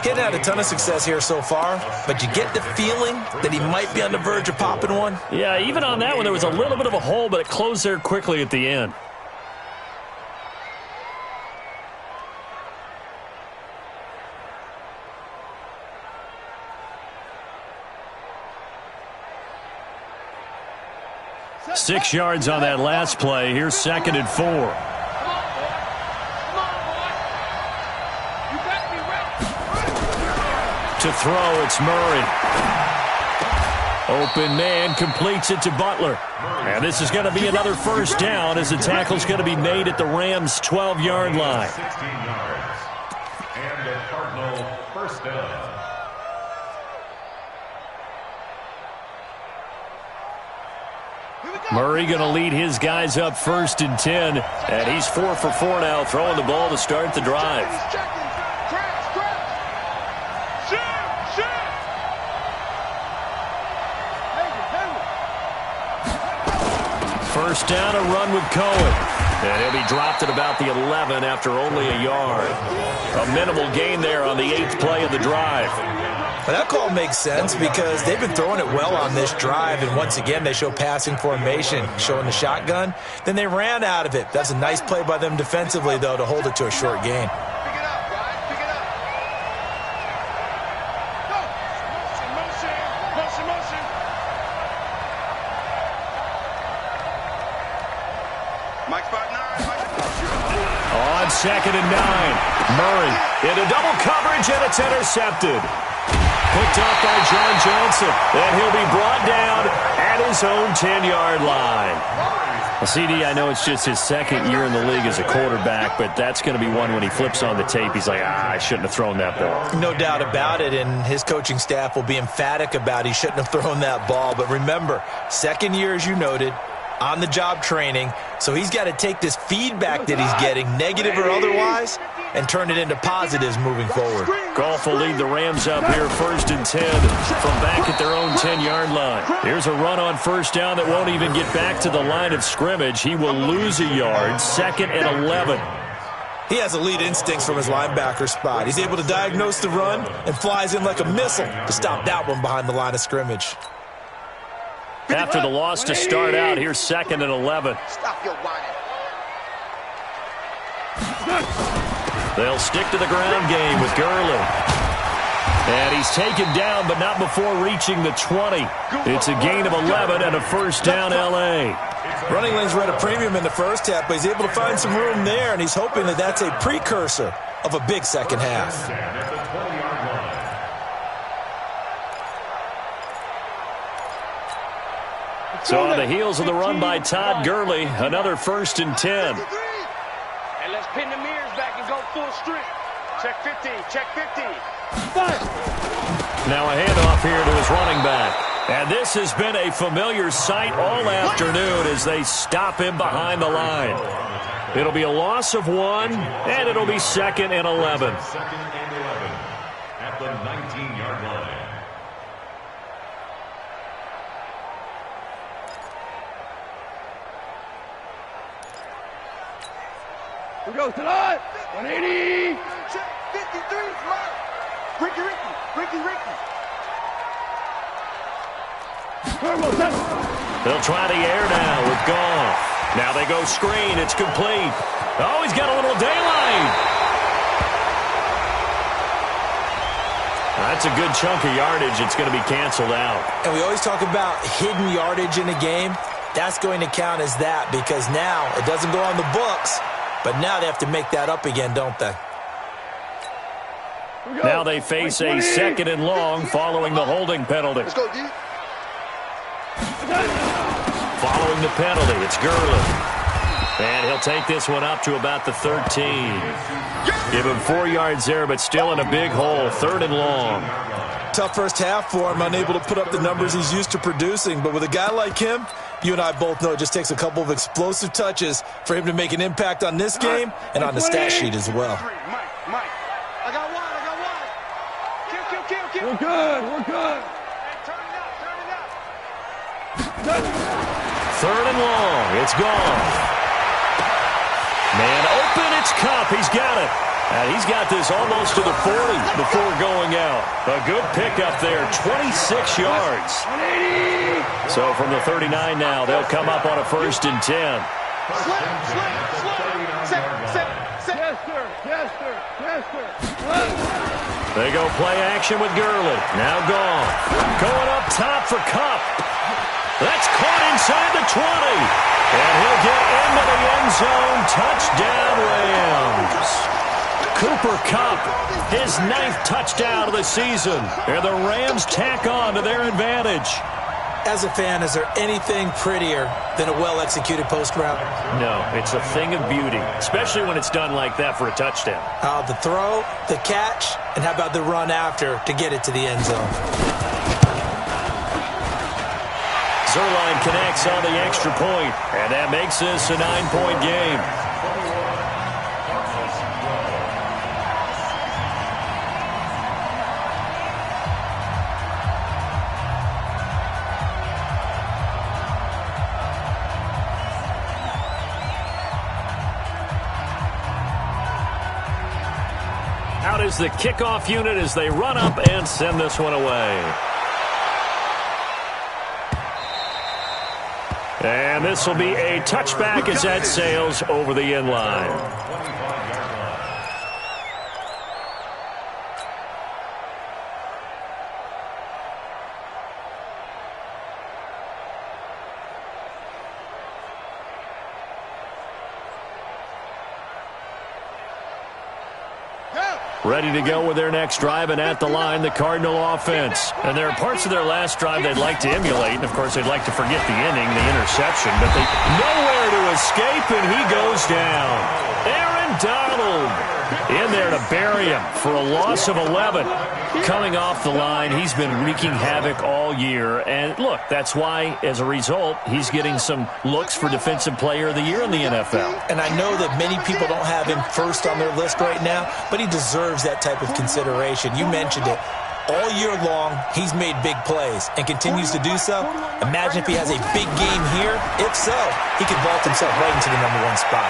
He hadn't had a ton of success here so far, but you get the feeling that he might be on the verge of popping one. Yeah, even on that one, there was a little bit of a hole, but it closed there quickly at the end. Six yards on that last play. Here's 2nd and 4. To throw, it's Murray. Open man completes it to Butler. And this is going to be another first down as the tackle's going to be made at the Rams' 12-yard line. 16 yards. And the Cardinal first down. Murray going to lead his guys up 1st and 10. And he's 4 for 4 now, throwing the ball to start the drive. First down, a run with Cohen. And he'll be dropped at about the 11 after only a yard. A minimal gain there on the 8th play of the drive. But that call makes sense because they've been throwing it well on this drive, and once again they show passing formation, showing the shotgun. Then they ran out of it. That's a nice play by them defensively, though, to hold it to a short gain. Pick it up, guys. Pick it up. Go. Motion. Mike spot 9. On 2nd and 9, Murray into double coverage, and it's intercepted. Picked up by John Johnson, and he'll be brought down at his own 10-yard line. Well, CD, I know it's just his 2nd year in the league as a quarterback, but that's going to be one when he flips on the tape, he's like, I shouldn't have thrown that ball. No doubt about it, and his coaching staff will be emphatic about he shouldn't have thrown that ball. But remember, 2nd year, as you noted, on-the-job training, so he's got to take this feedback that he's getting, negative or otherwise, and turn it into positives moving forward. Goff will lead the Rams up here 1st and 10 from back at their own 10-yard line. Here's a run on first down that won't even get back to the line of scrimmage. He will lose a yard, 2nd and 11. He has elite instincts from his linebacker spot. He's able to diagnose the run and flies in like a missile to stop that one behind the line of scrimmage. After the loss to start out, here's 2nd and 11. Stop your whining. They'll stick to the ground game with Gurley. And he's taken down, but not before reaching the 20. It's a gain of 11 and a first down, L.A. Running lanes were at a premium in the first half, but he's able to find some room there, and he's hoping that that's a precursor of a big second half. So on the heels of the run by Todd Gurley, another 1st and 10. And let's pin the mirrors back and go full strength. Check 15. Check 15. Now a handoff here to his running back. And this has been a familiar sight all afternoon as they stop him behind the line. It'll be a loss of 1, and it'll be 2nd and 11. 2nd and 11 at the 19-yard line. We go to the 180. Check 53. Mark. Ricky. They'll try the air now with Goff. Now they go screen. It's complete. Oh, he's got a little daylight. That's a good chunk of yardage. It's going to be canceled out. And we always talk about hidden yardage in a game. That's going to count as that because now it doesn't go on the books, but now they have to make that up again, don't they? Now they face a 2nd and long following the holding penalty. Let's go, D. Following the penalty, it's Gurley. And he'll take this one up to about the 13. Give him 4 yards there, but still in a big hole. 3rd and long. Tough first half for him, unable to put up the numbers he's used to producing. But with a guy like him, you and I both know it just takes a couple of explosive touches for him to make an impact on this game and on the stat sheet as well. Mike. I got one. Kill. We're good. Hey, turn it up. 3rd and long. It's gone. Man open, it's Cup. He's got it. And he's got this almost to the 40 before going out. A good pickup there, 26 yards. So from the 39 now, they'll come up on a 1st and 10. Slip. Chester. They go play action with Gurley. Now gone. Going up top for Cup. That's caught inside the 20. And he'll get into the end zone. Touchdown, Rams. Cooper Kupp, his 9th touchdown of the season. And the Rams tack on to their advantage. As a fan, is there anything prettier than a well-executed post route? No, it's a thing of beauty, especially when it's done like that for a touchdown. The throw, the catch, and how about the run after to get it to the end zone? Zerline connects on the extra point, and that makes this a 9-point game. Out is the kickoff unit as they run up and send this one away. And this will be a touchback as that sails over the end line. Ready to go with their next drive, and at the line, the Cardinal offense. And there are parts of their last drive they'd like to emulate, and of course they'd like to forget the inning, the interception, but they nowhere to escape, and he goes down. Aaron Donald in there to bury him for a loss of 11. Coming off the line, he's been wreaking havoc all year, and look, that's why, as a result, he's getting some looks for Defensive Player of the Year in the NFL. And I know that many people don't have him first on their list right now, but he deserves that type of consideration. You mentioned it. All year long, he's made big plays and continues to do so. Imagine if he has a big game here. If so, he could vault himself right into the #1 spot.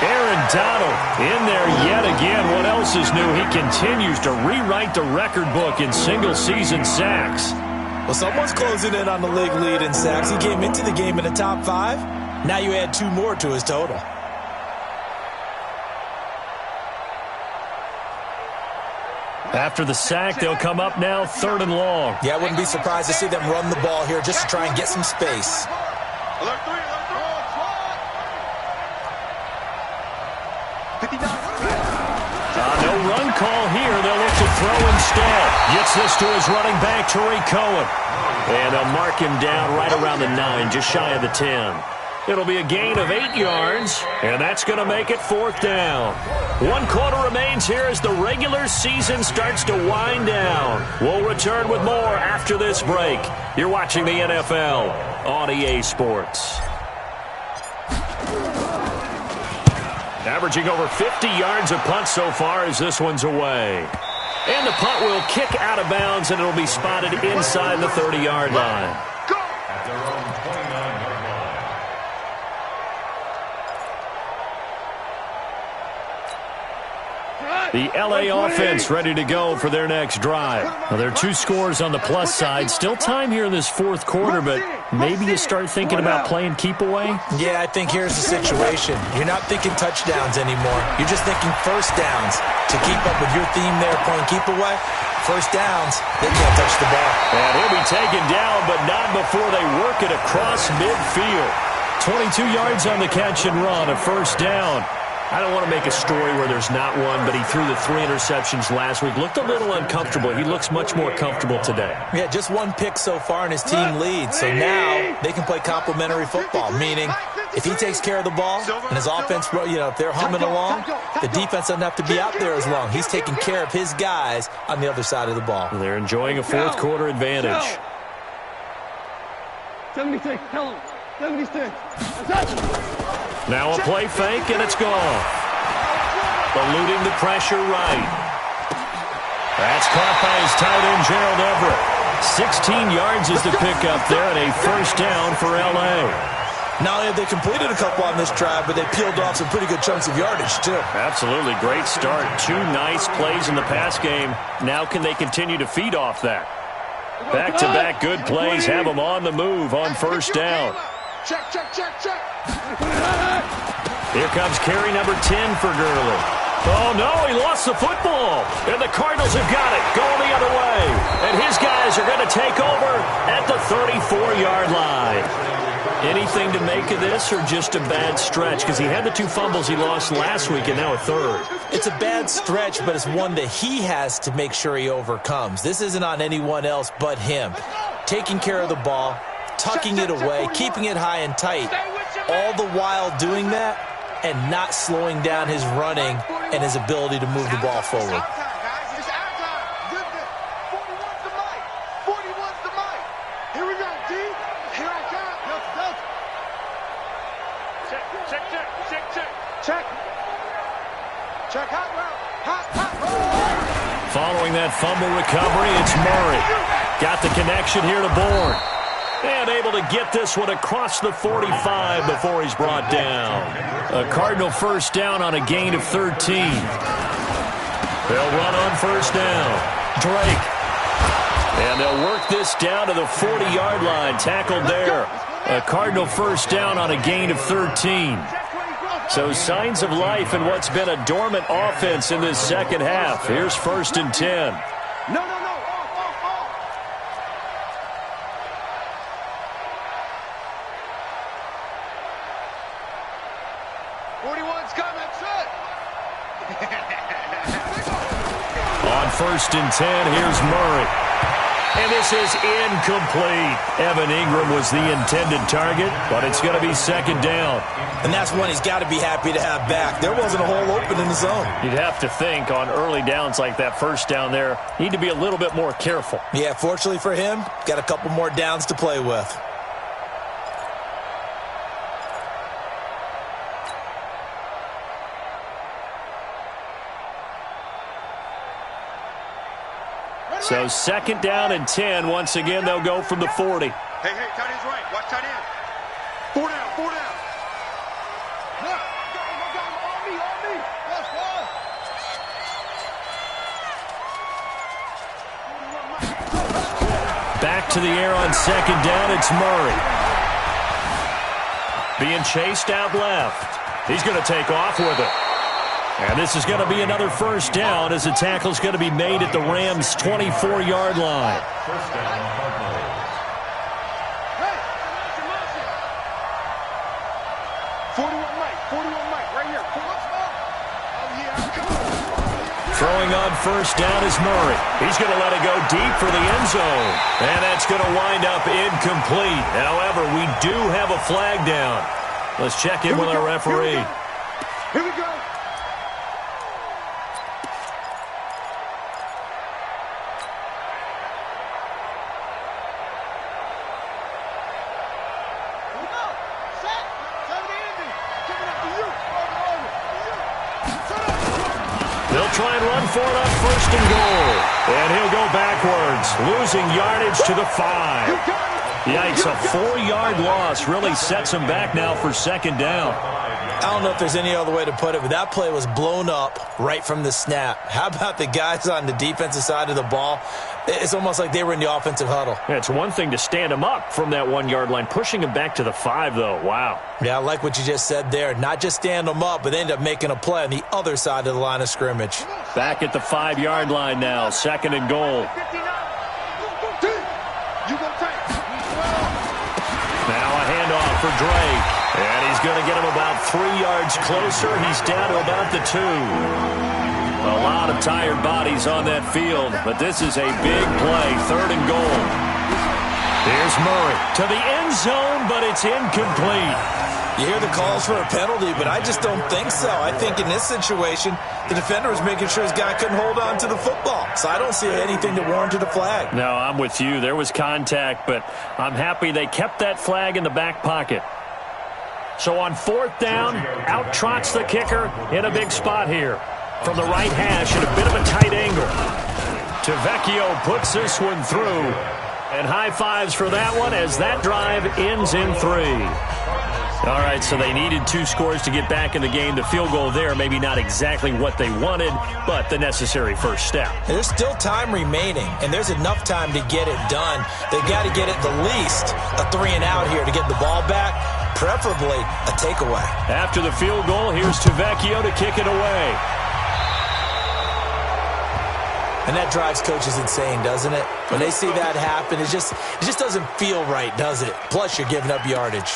Aaron Donald in there yet again. What else is new? He continues to rewrite the record book in single-season sacks. Well, someone's closing in on the league lead in sacks. He came into the game in the top 5. Now you add 2 more to his total. After the sack, they'll come up now 3rd and long. Yeah, I wouldn't be surprised to see them run the ball here just to try and get some space. Alert 3. No run call here. They'll look to throw instead. Gets this to his running back, Tariq Cohen. And they'll mark him down right around the 9, just shy of the 10. It'll be a gain of 8 yards, and that's going to make it 4th down. 1 quarter remains here as the regular season starts to wind down. We'll return with more after this break. You're watching the NFL on EA Sports. Averaging over 50 yards a punt so far as this one's away. And the punt will kick out of bounds, and it'll be spotted inside the 30-yard line. At their own 29-yard line. The L.A. offense ready to go for their next drive. Now, there are 2 scores on the plus side. Still time here in this 4th quarter, but maybe you start thinking about playing keep away? Yeah, I think here's the situation. You're not thinking touchdowns anymore. You're just thinking first downs. To keep up with your theme there, playing keep away, first downs, they can't touch the ball. And he'll be taken down, but not before they work it across midfield. 22 yards on the catch and run, a 1st down. I don't want to make a story where there's not one, but he threw the 3 interceptions last week. Looked a little uncomfortable. He looks much more comfortable today. Yeah, just 1 pick so far and his team leads. So now they can play complementary football, meaning if he takes care of the ball and his offense, if they're humming along, the defense doesn't have to be out there as long. He's taking care of his guys on the other side of the ball. They're enjoying a fourth quarter advantage. 76, tell him. 76. Now a play fake, and it's gone. Eluding the pressure right. That's caught by his tight end, Gerald Everett. 16 yards is the pickup there, and a first down for L.A. Not only have they completed a couple on this drive, but they peeled off some pretty good chunks of yardage, too. Absolutely. Great start. 2 nice plays in the pass game. Now can they continue to feed off that? Back-to-back good plays have them on the move on first down. Check. Here comes carry number 10 for Gurley. Oh, no, he lost the football. And the Cardinals have got it, going the other way. And his guys are going to take over at the 34-yard line. Anything to make of this or just a bad stretch? Because he had the 2 fumbles he lost last week and now a third. It's a bad stretch, but it's one that he has to make sure he overcomes. This isn't on anyone else but him. Taking care of the ball, tucking it away, keeping it high and tight, all the while doing that and not slowing down his running and his ability to move the ball forward. Following that fumble recovery, it's Murray. Got the connection here to Bourne. And able to get this one across the 45 before he's brought down. A Cardinal first down on a gain of 13. They'll run on first down. Drake. And they'll work this down to the 40-yard line. Tackled there. A Cardinal first down on a gain of 13. So signs of life in what's been a dormant offense in this second half. Here's first and 10. No. 41's coming, set. On first and 10, here's Murray. And this is incomplete. Evan Ingram was the intended target, but it's going to be second down. And that's one he's got to be happy to have back. There wasn't a hole open in the zone. You'd have to think on early downs like that first down there, need to be a little bit more careful. Yeah, fortunately for him, got a couple more downs to play with. So second down and 10. Once again, they'll go from the 40. Hey, tight end's right. Watch tight end. 4 down. On me. Let's go. Back to the air on second down, it's Murray. Being chased out left. He's going to take off with it. And this is going to be another first down as the tackle's going to be made at the Rams' 24-yard line. First down, Cardinals. 41 Mike, right here. Throwing on first down is Murray. He's going to let it go deep for the end zone. And that's going to wind up incomplete. However, we do have a flag down. Let's check in with our referee. Here we go. They'll try and run for it on first and goal. And he'll go backwards, losing yardage to the 5. Yikes, a 4-yard loss really sets him back now for second down. I don't know if there's any other way to put it, but that play was blown up right from the snap. How about the guys on the defensive side of the ball? It's almost like they were in the offensive huddle. Yeah, it's one thing to stand him up from that 1-yard line. Pushing him back to the 5, though. Wow. Yeah, I like what you just said there. Not just stand them up, but they end up making a play on the other side of the line of scrimmage. Back at the 5-yard line now. Second and goal. Now a handoff for Drake. And he's going to get him about 3 yards closer. He's down to about the 2. A lot of tired bodies on that field, but this is a big play, 3rd and goal. Here's Murray to the end zone, but it's incomplete. You hear the calls for a penalty, but I just don't think so. I think in this situation, the defender was making sure his guy couldn't hold on to the football. So I don't see anything that warranted a flag. No, I'm with you. There was contact, but I'm happy they kept that flag in the back pocket. So on 4th down, out trots the kicker in a big spot here. From the right hash at a bit of a tight angle. Tavecchio puts this one through. And high fives for that one as that drive ends in 3. All right, so they needed 2 scores to get back in the game. The field goal there, maybe not exactly what they wanted, but the necessary first step. There's still time remaining, and there's enough time to get it done. They've got to get at the least a 3-and-out here to get the ball back, preferably a takeaway. After the field goal, here's Tavecchio to kick it away. And that drives coaches insane, doesn't it? When they see that happen, it just doesn't feel right, does it? Plus, you're giving up yardage.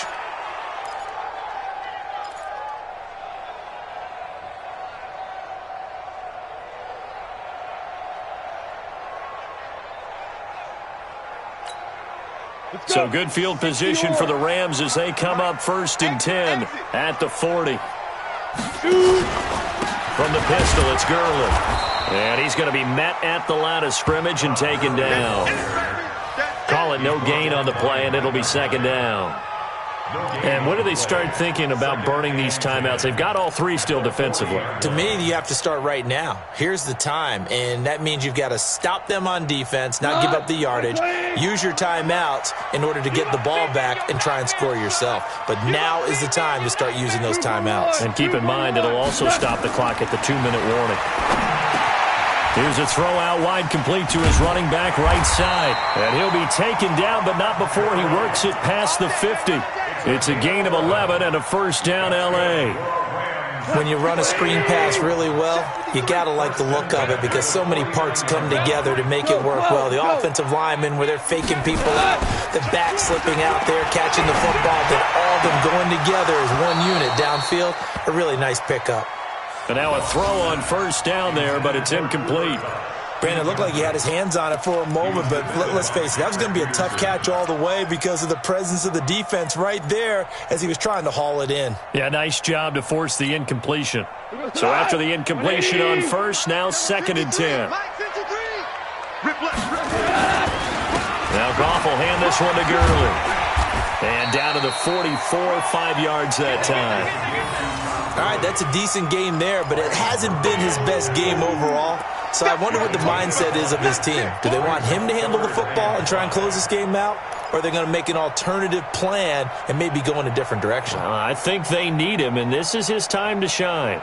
So good field position for the Rams as they come up 1st and 10 at the 40. From the pistol, it's Gurley. And he's going to be met at the line of scrimmage and taken down. Call it no gain on the play, and it'll be 2nd down. And when do they start thinking about burning these timeouts? They've got all 3 still defensively. To me, you have to start right now. Here's the time, and that means you've got to stop them on defense, not give up the yardage, use your timeouts in order to get the ball back and try and score yourself. But now is the time to start using those timeouts. And keep in mind, it'll also stop the clock at the 2-minute warning. Here's a throw out wide, complete to his running back right side. And he'll be taken down, but not before he works it past the 50. It's a gain of 11 and a 1st down, L.A. When you run a screen pass really well, you got to like the look of it because so many parts come together to make it work well. The offensive linemen, where they're faking people out, the back slipping out there, catching the football, then all of them going together as one unit downfield. A really nice pickup. And now a throw on 1st down there, but it's incomplete. Brandon, it looked like he had his hands on it for a moment, but let's face it, that was going to be a tough catch all the way because of the presence of the defense right there as he was trying to haul it in. Yeah, nice job to force the incompletion. So after the incompletion on 1st, now 2nd and 10. Now Goff will hand this one to Gurley. And down to the 44, 5 yards that time. All right, that's a decent game there, but it hasn't been his best game overall. So I wonder what the mindset is of his team. Do they want him to handle the football and try and close this game out? Or are they going to make an alternative plan and maybe go in a different direction? I think they need him, and this is his time to shine.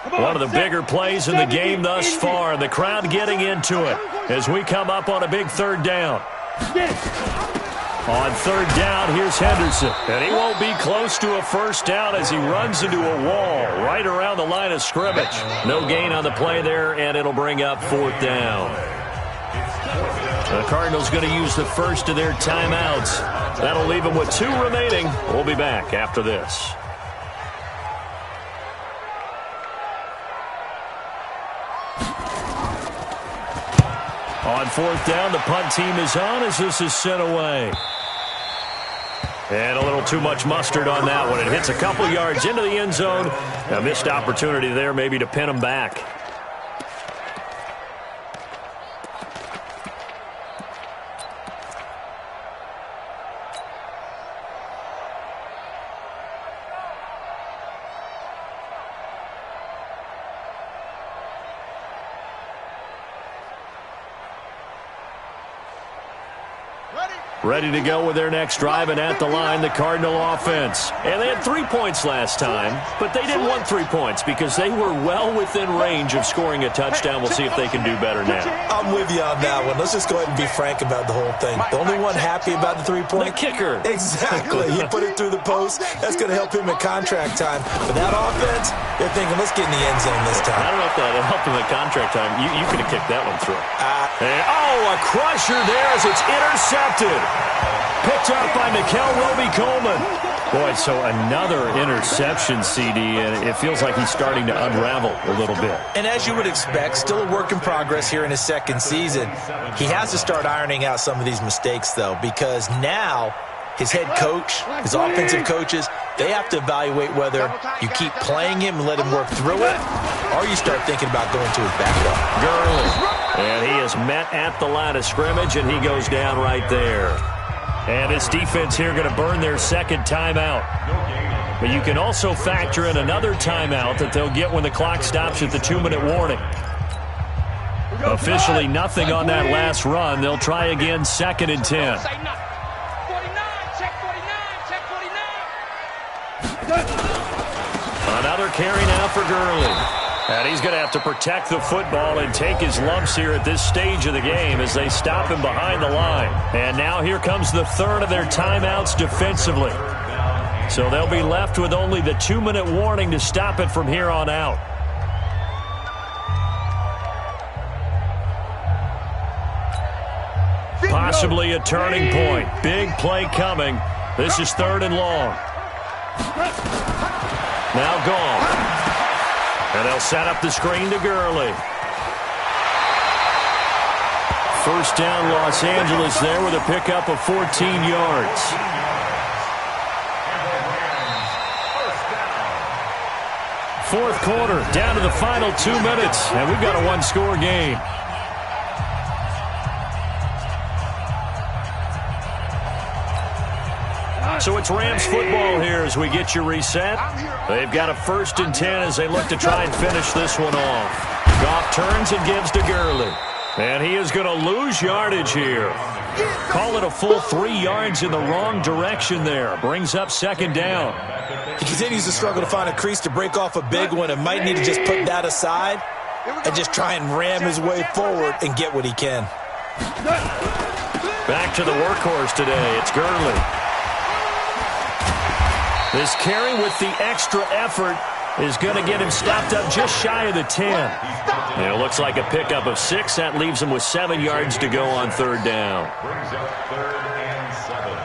One of the bigger plays in the game thus far, and the crowd getting into it as we come up on a big 3rd down. On 3rd down, here's Henderson. And he won't be close to a 1st down as he runs into a wall right around the line of scrimmage. No gain on the play there, and it'll bring up 4th down. The Cardinals going to use the first of their timeouts. That'll leave them with 2 remaining. We'll be back after this. On 4th down, the punt team is on as this is sent away. And a little too much mustard on that one. It hits a couple yards into the end zone. A missed opportunity there maybe to pin them back. Ready to go with their next drive, and at the line, the Cardinal offense. And they had 3 points last time, but they didn't want 3 points because they were well within range of scoring a touchdown. We'll see if they can do better now. I'm with you on that one. Let's just go ahead and be frank about the whole thing. The only one happy about the 3-point? The kicker. Exactly. He put it through the post. That's going to help him at contract time. But that offense, they're thinking, let's get in the end zone this time. I don't know if that helped him at contract time. You could have kicked that one through. And, a crusher there as it's intercepted. intercepted. Picked up by Mikel Roby-Coleman. Boy, so another interception, CD, and it feels like he's starting to unravel a little bit. And as you would expect, still a work in progress here in his second season. He has to start ironing out some of these mistakes, though, because now his head coach, his offensive coaches, they have to evaluate whether you keep playing him and let him work through it, or you start thinking about going to his backup. Gurley. And he is met at the line of scrimmage, and he goes down right there. And this defense here going to burn their second timeout. But you can also factor in another timeout that they'll get when the clock stops at the 2-minute warning. Officially nothing on that last run. They'll try again, 2nd and 10. Another carry now for Gurley. And he's going to have to protect the football and take his lumps here at this stage of the game as they stop him behind the line. And now here comes the third of their timeouts defensively. So they'll be left with only the 2-minute warning to stop it from here on out. Possibly a turning point. Big play coming. This is 3rd and long. Now gone. And they'll set up the screen to Gurley. First down, Los Angeles there with a pickup of 14 yards. Fourth quarter, down to the final 2 minutes, and we've got a one-score game. So it's Rams football here as we get you reset. They've got a 1st and 10 as they look to try and finish this one off. Goff turns and gives to Gurley. And he is going to lose yardage here. Call it a full 3 yards in the wrong direction there. Brings up 2nd down. He continues to struggle to find a crease to break off a big one and might need to just put that aside and just try and ram his way forward and get what he can. Back to the workhorse today. It's Gurley. This carry with the extra effort is going to get him stopped up just shy of the 10. And it looks like a pickup of 6. That leaves him with 7 yards to go on 3rd down. Brings up 3rd and 7.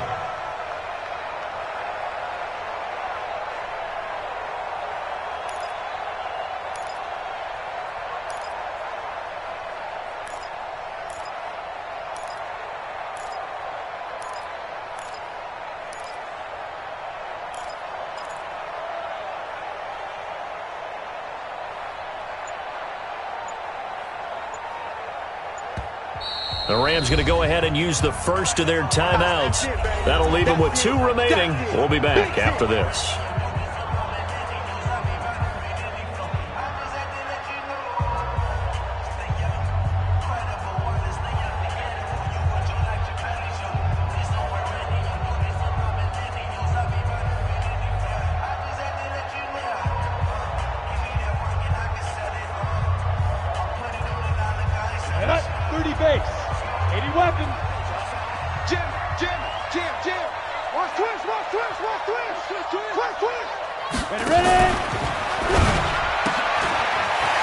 The Rams going to go ahead and use the first of their timeouts. That'll leave them with 2 remaining. We'll be back after this.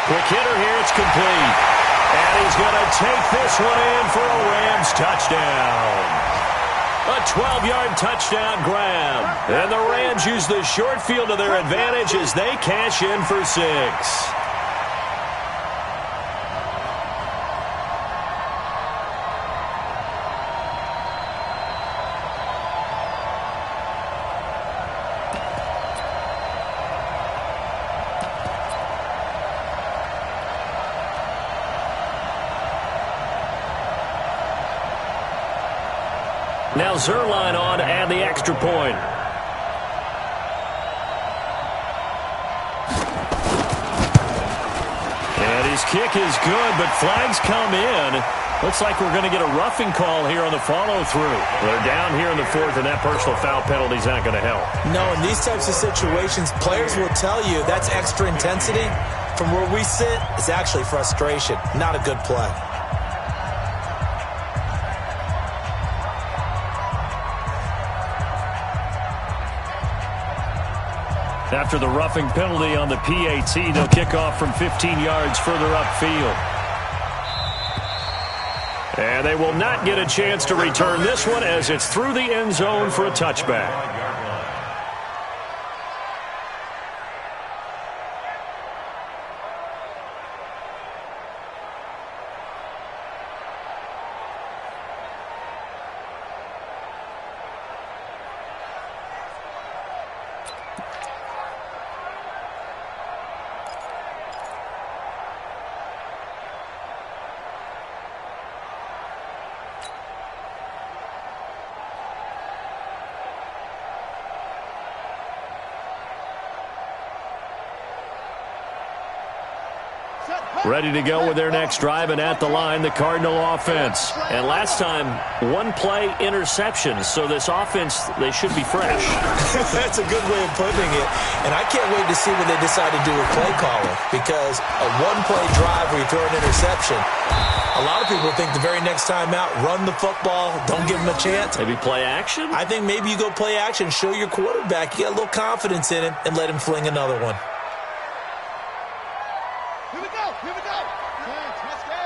Quick hitter here, it's complete. And he's going to take this one in for a Rams touchdown. A 12-yard touchdown grab. And the Rams use the short field to their advantage as they cash in for 6. Now Zerline on to add the extra point. And his kick is good, but flags come in. Looks like we're going to get a roughing call here on the follow-through. They're down here in the 4th, and that personal foul penalty is not going to help. No, in these types of situations, players will tell you that's extra intensity. From where we sit, it's actually frustration, not a good play. After the roughing penalty on the PAT, they'll kick off from 15 yards further upfield. And they will not get a chance to return this one as it's through the end zone for a touchback. Ready to go with their next drive, and at the line, the Cardinal offense. And last time, one-play interception, so this offense, they should be fresh. That's a good way of putting it. And I can't wait to see what they decide to do with play calling, because a one-play drive where you throw an interception, a lot of people think the very next time out, run the football, don't give them a chance. Maybe play action? I think maybe you go play action, show your quarterback, you got a little confidence in him, and let him fling another one. Here we go. Let's go.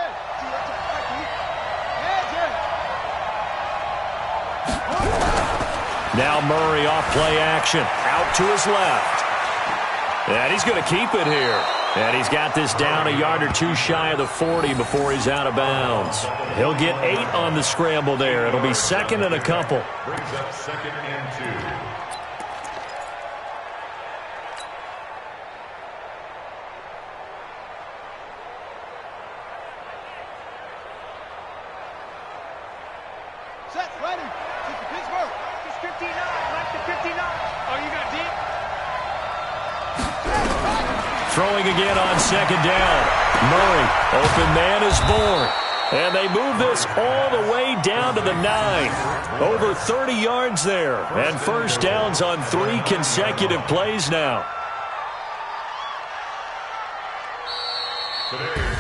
Now Murray off play action. Out to his left. And he's going to keep it here. And he's got this down a yard or two shy of the 40 before he's out of bounds. He'll get 8 on the scramble there. It'll be second and a couple. Brings up 2nd and 2. Set, ready. This is Pittsburgh. It's 59. Like the 59. Oh, you got deep? Throwing again on second down. Murray, open man is born. And they move this all the way down to the 9. Over 30 yards there. And first downs on 3 consecutive plays now.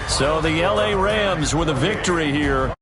So the LA Rams with a victory here.